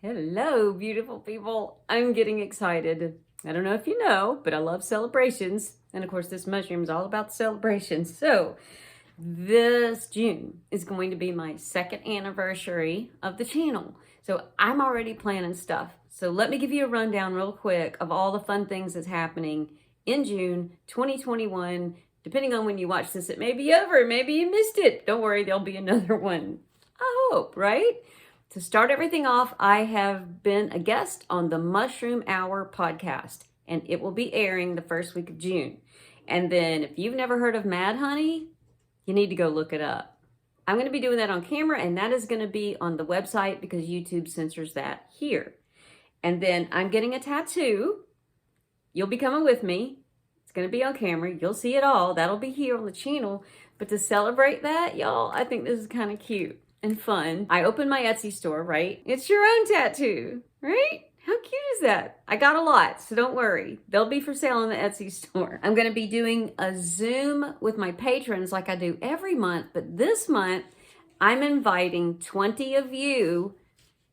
Hello, beautiful people. I'm getting excited. I don't know if you know, but I love celebrations. And of course, this mushroom is all about celebrations. So this June is going to be my second anniversary of the channel. So I'm already planning stuff. So let me give you a rundown real quick of all the fun things that's happening in June 2021. Depending on when you watch this, it may be over. Maybe you missed it. Don't worry, there'll be another one. I hope, right? To start everything off, I have been a guest on the Mushroom Hour podcast, and it will be airing the first week of June. And then if you've never heard of Mad Honey, you need to go look it up. I'm going to be doing that on camera, and that is going to be on the website because YouTube censors that here. And then I'm getting a tattoo. You'll be coming with me. It's going to be on camera. You'll see it all. That'll be here on the channel. But to celebrate that, y'all, I think this is kind of cute and fun. I opened my Etsy store, right? It's your own tattoo, right? How cute is that? I got a lot, so don't worry. They'll be for sale in the Etsy store. I'm going to be doing a Zoom with my patrons like I do every month, but this month I'm inviting 20 of you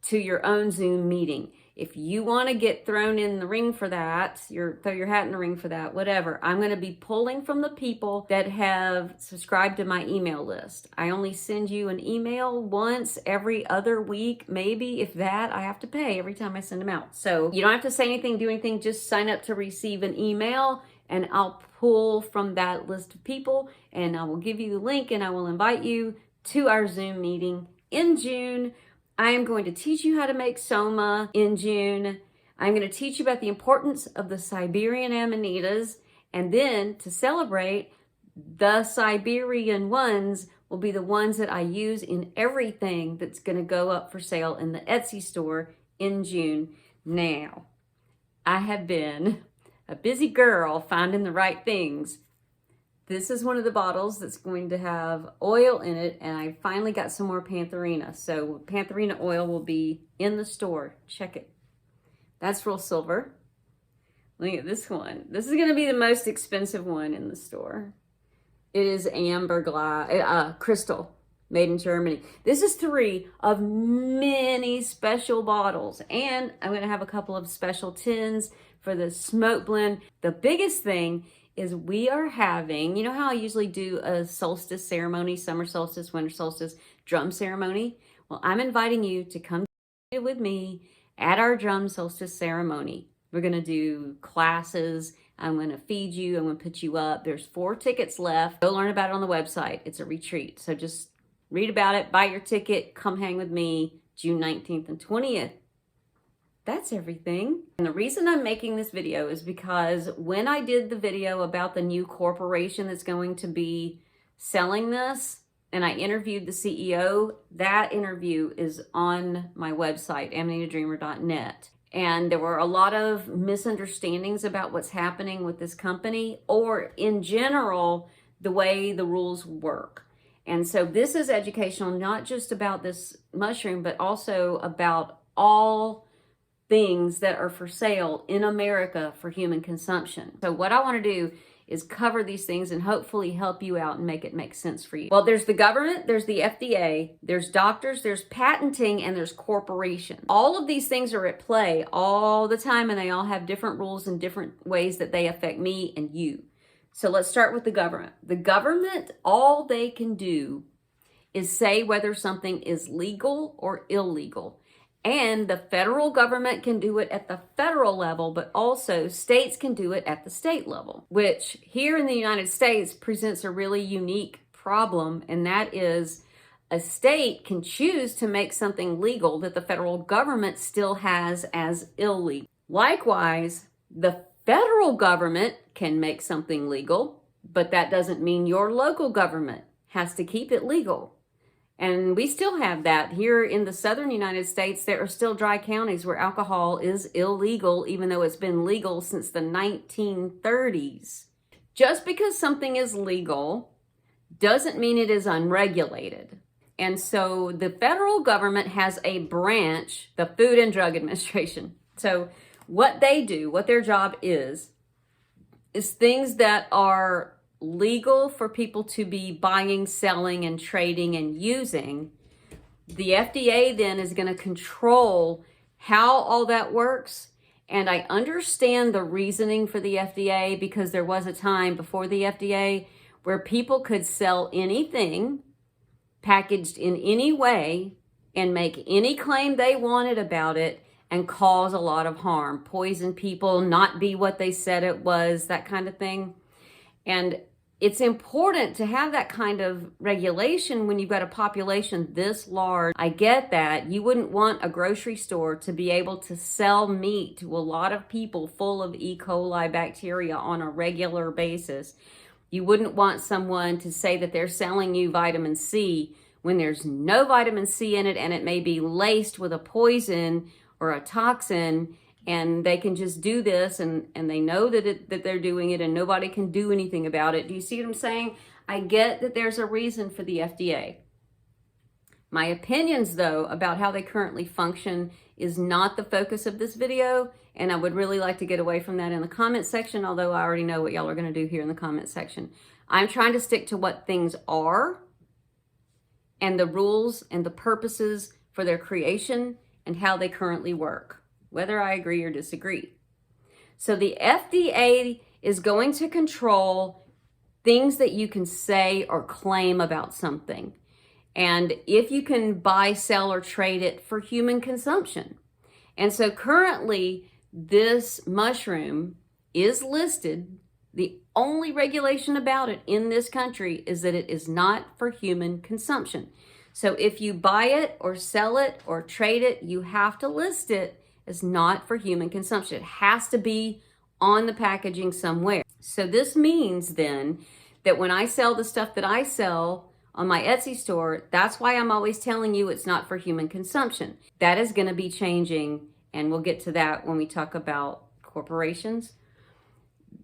to your own Zoom meeting. If you want to get thrown in the ring for that, throw your hat in the ring for that, whatever, I'm going to be pulling from the people that have subscribed to my email list. I only send you an email once every other week, maybe, if that. I have to pay every time I send them out. So you don't have to say anything, do anything, just sign up to receive an email, and I'll pull from that list of people, and I will give you the link, and I will invite you to our Zoom meeting in June. I am going to teach you how to make soma in June. I'm going to teach you about the importance of the Siberian Amanitas. And then to celebrate, the Siberian ones will be the ones that I use in everything that's going to go up for sale in the Etsy store in June. Now, I have been a busy girl finding the right things. This is one of the bottles that's going to have oil in it, and I finally got some more Pantherina. So Pantherina oil will be in the store. Check it. That's real silver. Look at this one. This is going to be the most expensive one in the store. It is amber glass, crystal, made in Germany. This is 3 of many special bottles, and I'm going to have a couple of special tins for the smoke blend. The biggest thing is we are having, you know how I usually do a solstice ceremony, summer solstice, winter solstice, drum ceremony? Well, I'm inviting you to come with me at our drum solstice ceremony. We're going to do classes. I'm going to feed you. I'm going to put you up. There's 4 tickets left. Go learn about it on the website. It's a retreat. So just read about it, buy your ticket, come hang with me June 19th and 20th. That's everything. And the reason I'm making this video is because when I did the video about the new corporation that's going to be selling this, and I interviewed the CEO, that interview is on my website, amanitadreamer.net. And there were a lot of misunderstandings about what's happening with this company, or in general, the way the rules work. And so this is educational, not just about this mushroom, but also about all things that are for sale in America for human consumption. So what I want to do is cover these things and hopefully help you out and make it make sense for you. Well, there's the government, there's the FDA, there's doctors, there's patenting, and there's corporations. All of these things are at play all the time, and they all have different rules and different ways that they affect me and you. So let's start with the government. The government, all they can do is say whether something is legal or illegal. And the federal government can do it at the federal level, but also states can do it at the state level, which here in the United States presents a really unique problem. And that is a state can choose to make something legal that the federal government still has as illegal. Likewise, the federal government can make something legal, but that doesn't mean your local government has to keep it legal. And we still have that. Here in the southern United States, there are still dry counties where alcohol is illegal, even though it's been legal since the 1930s. Just because something is legal doesn't mean it is unregulated. And so the federal government has a branch, the Food and Drug Administration. So what they do, what their job is things that are legal for people to be buying, selling, and trading and using. The FDA then is going to control how all that works. And I understand the reasoning for the FDA, because there was a time before the FDA where people could sell anything packaged in any way and make any claim they wanted about it and cause a lot of harm, poison people, not be what they said it was, that kind of thing. And it's important to have that kind of regulation when you've got a population this large. I get that. You wouldn't want a grocery store to be able to sell meat to a lot of people full of E. coli bacteria on a regular basis. You wouldn't want someone to say that they're selling you vitamin C when there's no vitamin C in it, and it may be laced with a poison or a toxin, and they can just do this and they know that they're doing it and nobody can do anything about it. Do you see what I'm saying? I get that there's a reason for the FDA. My opinions, though, about how they currently function is not the focus of this video, and I would really like to get away from that in the comment section, although I already know what y'all are going to do here in the comment section. I'm trying to stick to what things are and the rules and the purposes for their creation and how they currently work, whether I agree or disagree. So the FDA is going to control things that you can say or claim about something, and if you can buy, sell, or trade it for human consumption. And so currently, this mushroom is listed. The only regulation about it in this country is that it is not for human consumption. So if you buy it or sell it or trade it, you have to list it as not for human consumption. It has to be on the packaging somewhere. So this means then that when I sell the stuff that I sell on my Etsy store, that's why I'm always telling you it's not for human consumption. That is going to be changing, and we'll get to that when we talk about corporations.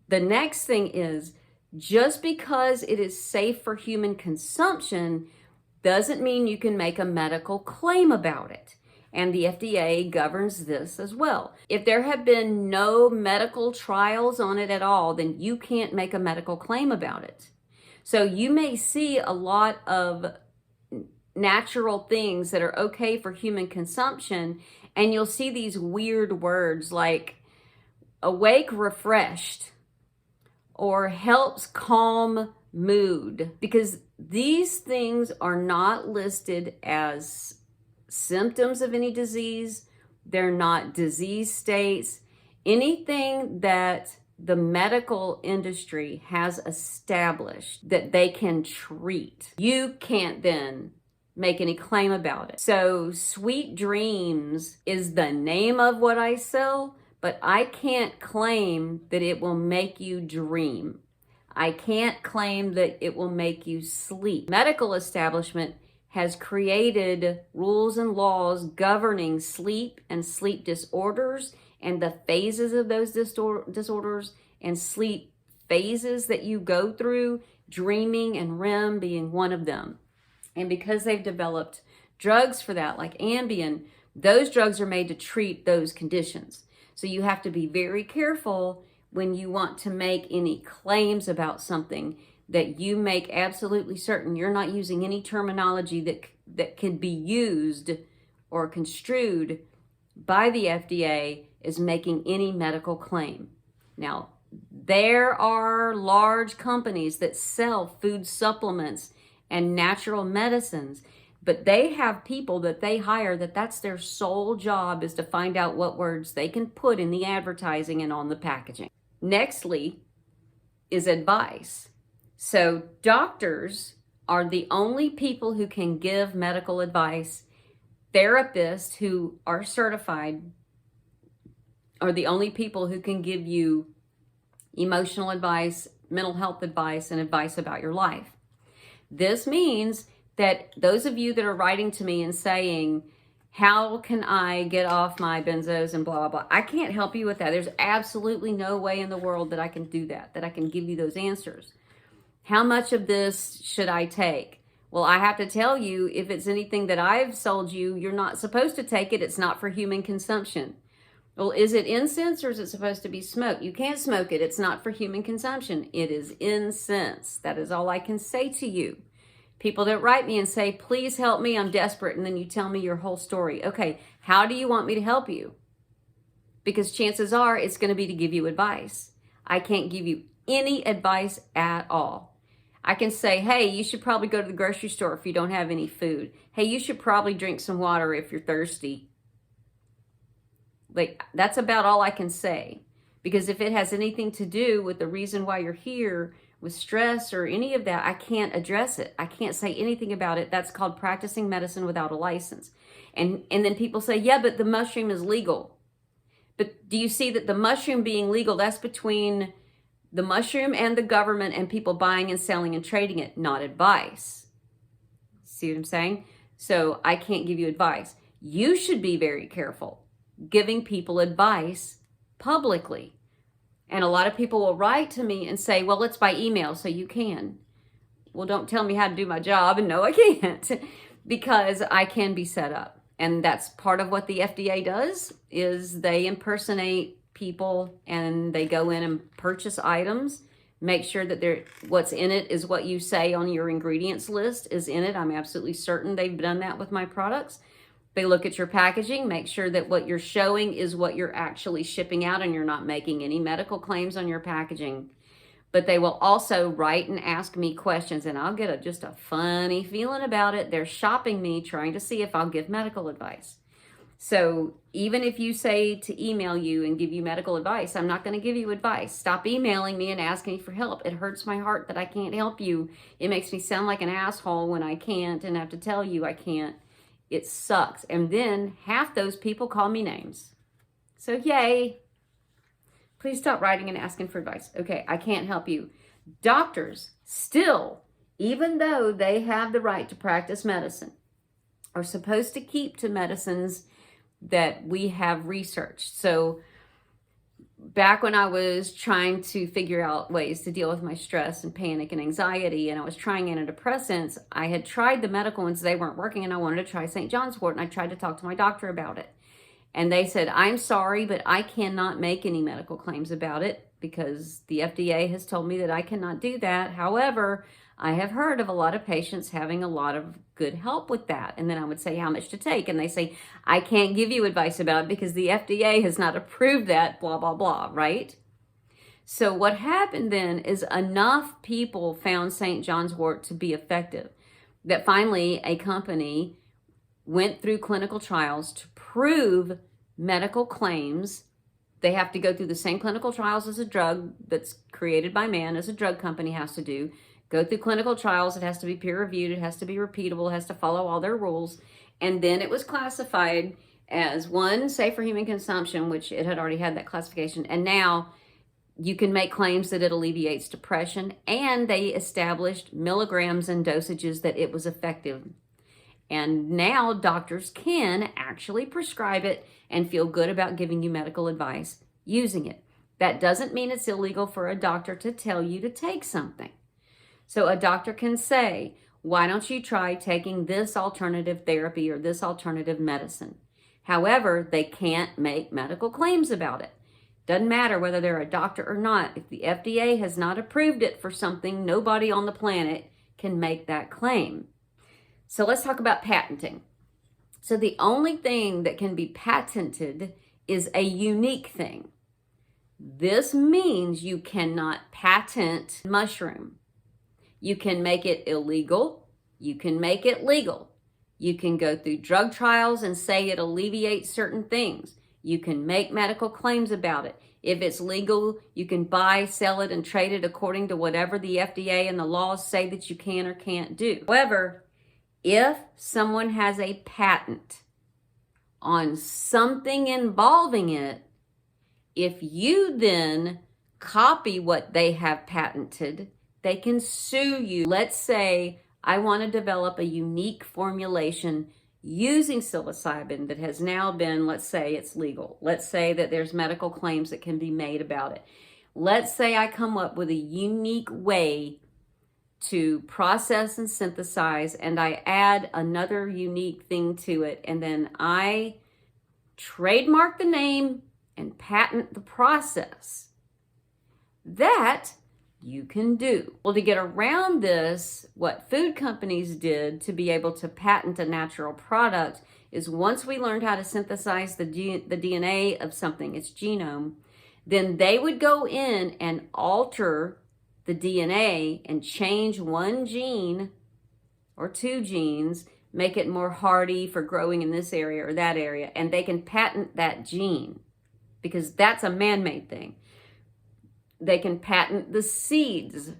The next thing is, just because it is safe for human consumption doesn't mean you can make a medical claim about it. And the FDA governs this as well. If there have been no medical trials on it at all, then you can't make a medical claim about it. So you may see a lot of natural things that are okay for human consumption, and you'll see these weird words like awake refreshed or helps calm mood, because these things are not listed as symptoms of any disease. They're not disease states. Anything that the medical industry has established that they can treat, you can't then make any claim about it. So Sweet Dreams is the name of what I sell, but I can't claim that it will make you dream. I can't claim that it will make you sleep. Medical establishment has created rules and laws governing sleep and sleep disorders and the phases of those disorders and sleep phases that you go through, dreaming and REM being one of them. And because they've developed drugs for that, like Ambien, those drugs are made to treat those conditions. So you have to be very careful when you want to make any claims about something, that you make absolutely certain you're not using any terminology that can be used or construed by the FDA as making any medical claim. Now, there are large companies that sell food supplements and natural medicines, but they have people that they hire that's their sole job, is to find out what words they can put in the advertising and on the packaging. Nextly is advice. So doctors are the only people who can give medical advice. Therapists who are certified are the only people who can give you emotional advice, mental health advice, and advice about your life. This means that those of you that are writing to me and saying, how can I get off my benzos and blah, blah, blah, I can't help you with that. There's absolutely no way in the world that I can do that I can give you those answers. How much of this should I take? Well, I have to tell you, if it's anything that I've sold you, you're not supposed to take it. It's not for human consumption. Well, is it incense or is it supposed to be smoke? You can't smoke it. It's not for human consumption. It is incense. That is all I can say to you. People that write me and say, please help me, I'm desperate, and then you tell me your whole story. Okay, how do you want me to help you? Because chances are it's going to be to give you advice. I can't give you any advice at all. I can say, hey, you should probably go to the grocery store if you don't have any food. Hey, you should probably drink some water if you're thirsty. Like, that's about all I can say. Because if it has anything to do with the reason why you're here, with stress or any of that, I can't address it. I can't say anything about it. That's called practicing medicine without a license. And then people say, yeah, but the mushroom is legal. But do you see that the mushroom being legal, that's between the mushroom and the government and people buying and selling and trading it, not advice. See what I'm saying? So I can't give you advice. You should be very careful giving people advice publicly. And a lot of people will write to me and say, well, it's by email, so you can. Well, don't tell me how to do my job. And no, I can't, because I can be set up. And that's part of what the FDA does, is they impersonate people and they go in and purchase items, make sure that what's in it is what you say on your ingredients list is in it. I'm absolutely certain they've done that with my products. They look at your packaging, make sure that what you're showing is what you're actually shipping out and you're not making any medical claims on your packaging. But they will also write and ask me questions, and I'll get just a funny feeling about it. They're shopping me, trying to see if I'll give medical advice. So even if you say to email you and give you medical advice, I'm not going to give you advice. Stop emailing me and asking me for help. It hurts my heart that I can't help you. It makes me sound like an asshole when I can't and have to tell you I can't. It sucks. And then half those people call me names. So yay. Please stop writing and asking for advice. Okay, I can't help you. Doctors still, even though they have the right to practice medicine, are supposed to keep to medicines that we have researched. So back when I was trying to figure out ways to deal with my stress and panic and anxiety, and I was trying antidepressants, I had tried the medical ones, they weren't working, and I wanted to try St. John's wort, and I tried to talk to my doctor about it. And they said, I'm sorry, but I cannot make any medical claims about it because the FDA has told me that I cannot do that. However, I have heard of a lot of patients having a lot of good help with that. And then I would say how much to take. And they say, I can't give you advice about it because the FDA has not approved that, blah, blah, blah, right? So what happened then is enough people found St. John's wort to be effective that finally a company went through clinical trials to prove medical claims. They have to go through the same clinical trials as a drug that's created by man, as a drug company has to do. Go through clinical trials. It has to be peer reviewed. It has to be repeatable. It has to follow all their rules. And then it was classified as one, safe for human consumption, which it had already had that classification. And now you can make claims that it alleviates depression. And they established milligrams and dosages that it was effective. And now doctors can actually prescribe it and feel good about giving you medical advice using it. That doesn't mean it's illegal for a doctor to tell you to take something. So a doctor can say, why don't you try taking this alternative therapy or this alternative medicine? However, they can't make medical claims about it. Doesn't matter whether they're a doctor or not. If the FDA has not approved it for something, nobody on the planet can make that claim. So let's talk about patenting. So the only thing that can be patented is a unique thing. This means you cannot patent mushroom. You can make it illegal. You can make it legal. You can go through drug trials and say it alleviates certain things. You can make medical claims about it. If it's legal, you can buy, sell it, and trade it according to whatever the FDA and the laws say that you can or can't do. However, if someone has a patent on something involving it, if you then copy what they have patented, they can sue you. Let's say I want to develop a unique formulation using psilocybin that has now been, let's say it's legal. Let's say that there's medical claims that can be made about it. Let's say I come up with a unique way to process and synthesize, and I add another unique thing to it, and then I trademark the name and patent the process. That you can do. Well, to get around this, what food companies did to be able to patent a natural product is once we learned how to synthesize the DNA of something, its genome, then they would go in and alter the DNA and change one gene or two genes, make it more hardy for growing in this area or that area, and they can patent that gene because that's a man-made thing. They can patent the seeds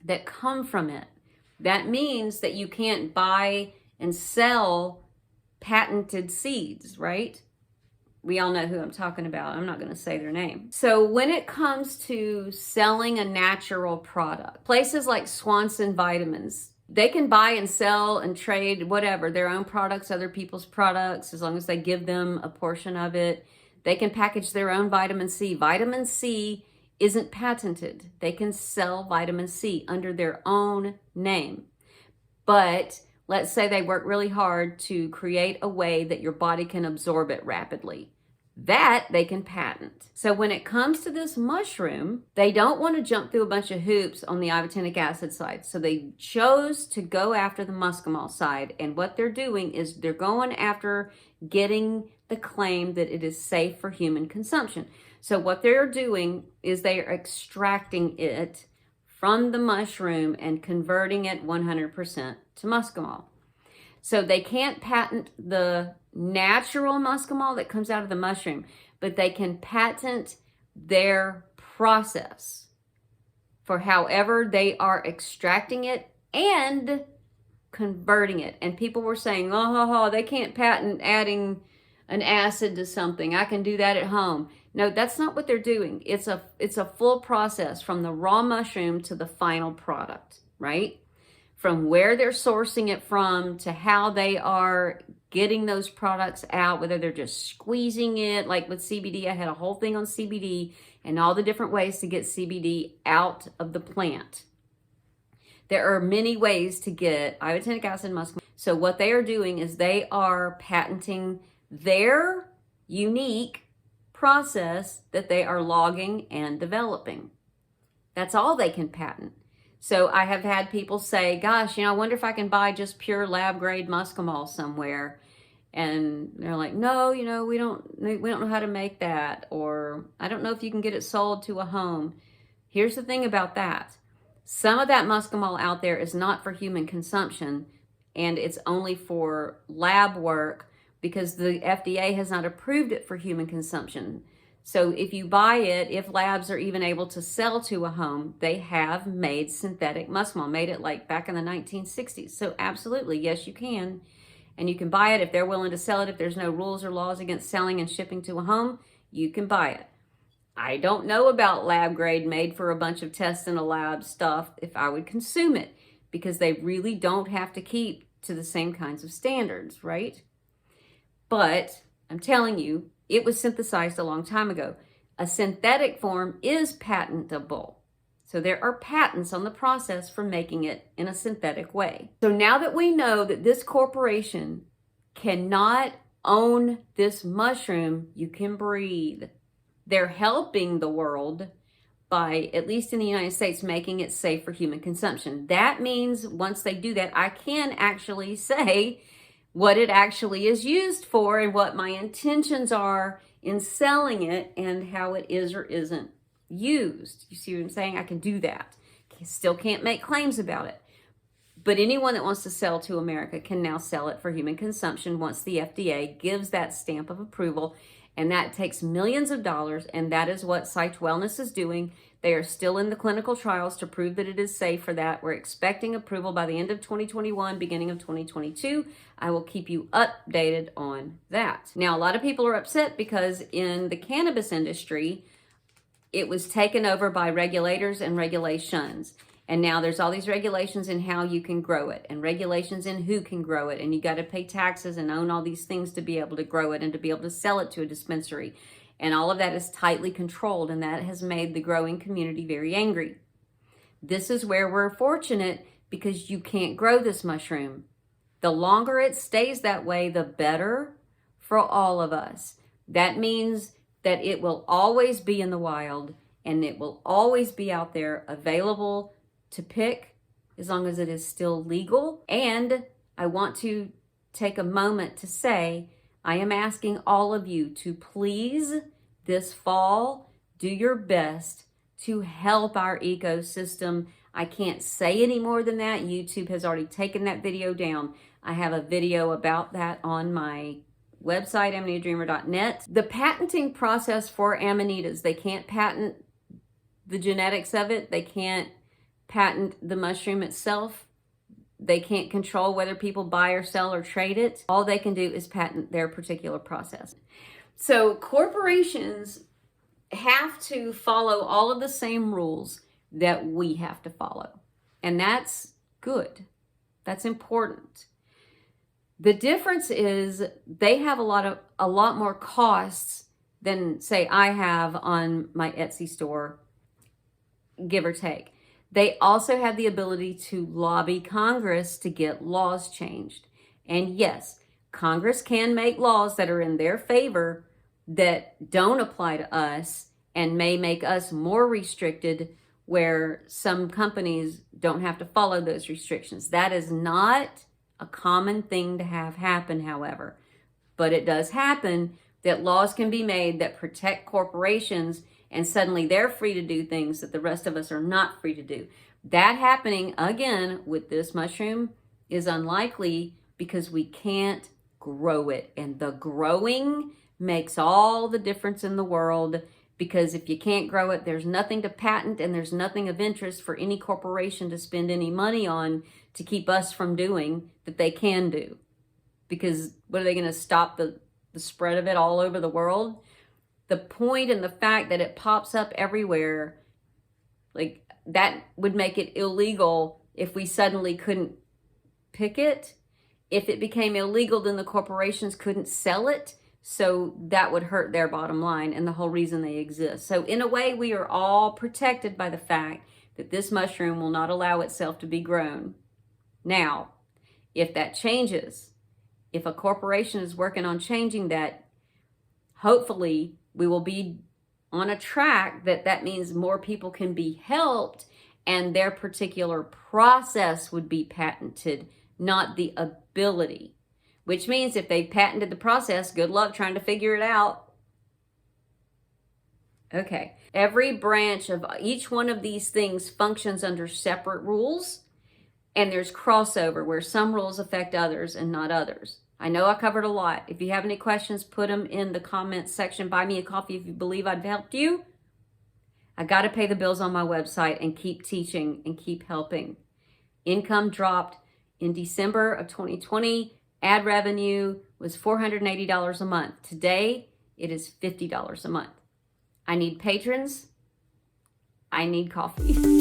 that come from it. That means that you can't buy and sell patented seeds, right? We all know who I'm talking about. I'm not going to say their name. So when it comes to selling a natural product, places like Swanson Vitamins, they can buy and sell and trade whatever, their own products, other people's products, as long as they give them a portion of it. They can package their own vitamin C. Vitamin C isn't patented. They can sell vitamin C under their own name. But let's say they work really hard to create a way that your body can absorb it rapidly. That they can patent. So when it comes to this mushroom, they don't want to jump through a bunch of hoops on the ibotenic acid side. So they chose to go after the muscimol side. And what they're doing is they're going after getting the claim that it is safe for human consumption. So what they're doing is they are extracting it from the mushroom and converting it 100% to muscimol. So they can't patent the natural muscimol that comes out of the mushroom, but they can patent their process for however they are extracting it and converting it. And people were saying, oh, they can't patent adding an acid to something. I can do that at home. No, that's not what they're doing. It's a full process from the raw mushroom to the final product, right? From where they're sourcing it from to how they are getting those products out, whether they're just squeezing it, like with CBD. I had a whole thing on CBD and all the different ways to get CBD out of the plant. There are many ways to get ibotenic acid muscimol. So what they are doing is they are patenting their unique process that they are logging and developing. That's all they can patent. So I have had people say, gosh, I wonder if I can buy just pure lab grade muscimol somewhere. And they're like, no, we don't know how to make that. Or I don't know if you can get it sold to a home. Here's the thing about that. Some of that muscimol out there is not for human consumption, and it's only for lab work because the FDA has not approved it for human consumption. So if you buy it, if labs are even able to sell to a home, they have made synthetic muscimol, made it like back in the 1960s. So absolutely, yes, you can. And you can buy it if they're willing to sell it. If there's no rules or laws against selling and shipping to a home, you can buy it. I don't know about lab grade made for a bunch of tests in a lab stuff if I would consume it, because they really don't have to keep to the same kinds of standards, right? But I'm telling you, it was synthesized a long time ago. A synthetic form is patentable. So there are patents on the process for making it in a synthetic way. So now that we know that this corporation cannot own this mushroom, you can breathe. They're helping the world by, at least in the United States, making it safe for human consumption. That means once they do that, I can actually say what it actually is used for and what my intentions are in selling it and how it is or isn't used. You see what I'm saying? I can do that. Still can't make claims about it. But anyone that wants to sell to America can now sell it for human consumption once the FDA gives that stamp of approval. And that takes millions of dollars, and that is what Sight Wellness is doing. They are still in the clinical trials to prove that it is safe for that. We're expecting approval by the end of 2021, beginning of 2022. I will keep you updated on that. Now, a lot of people are upset because in the cannabis industry, it was taken over by regulators and regulations. And now there's all these regulations in how you can grow it and regulations in who can grow it. And you got to pay taxes and own all these things to be able to grow it and to be able to sell it to a dispensary. And all of that is tightly controlled, and that has made the growing community very angry. This is where we're fortunate because you can't grow this mushroom. The longer it stays that way, the better for all of us. That means that it will always be in the wild. and it will always be out there available to pick as long as it is still legal. And I want to take a moment to say, I am asking all of you to please, this fall, do your best to help our ecosystem. I can't say any more than that. YouTube has already taken that video down. I have a video about that on my website, amanitadreamer.net. The patenting process for Amanitas, they can't patent the genetics of it. They can't patent the mushroom itself. They can't control whether people buy or sell or trade it. All they can do is patent their particular process. So corporations have to follow all of the same rules that we have to follow. And that's good. That's important. The difference is they have a lot more costs than, say, I have on my Etsy store, give or take. They also have the ability to lobby Congress to get laws changed. And yes, Congress can make laws that are in their favor that don't apply to us and may make us more restricted, where some companies don't have to follow those restrictions. That is not a common thing to have happen, however. But it does happen that laws can be made that protect corporations, and suddenly they're free to do things that the rest of us are not free to do. That happening again with this mushroom is unlikely because we can't grow it. And the growing makes all the difference in the world, because if you can't grow it, there's nothing to patent and there's nothing of interest for any corporation to spend any money on to keep us from doing that they can do. Because what are they going to stop the spread of it all over the world? The point and the fact that it pops up everywhere, like that would make it illegal if we suddenly couldn't pick it. If it became illegal, then the corporations couldn't sell it. So that would hurt their bottom line and the whole reason they exist. So in a way, we are all protected by the fact that this mushroom will not allow itself to be grown. Now, if that changes, if a corporation is working on changing that, hopefully we will be on a track that means more people can be helped and their particular process would be patented, not the ability. Which means if they patented the process, good luck trying to figure it out. Okay, every branch of each one of these things functions under separate rules, and there's crossover where some rules affect others and not others. I know I covered a lot. If you have any questions, put them in the comments section. Buy me a coffee if you believe I've helped you. I got to pay the bills on my website and keep teaching and keep helping. Income dropped in December of 2020. Ad revenue was $480 a month. Today, it is $50 a month. I need patrons. I need coffee.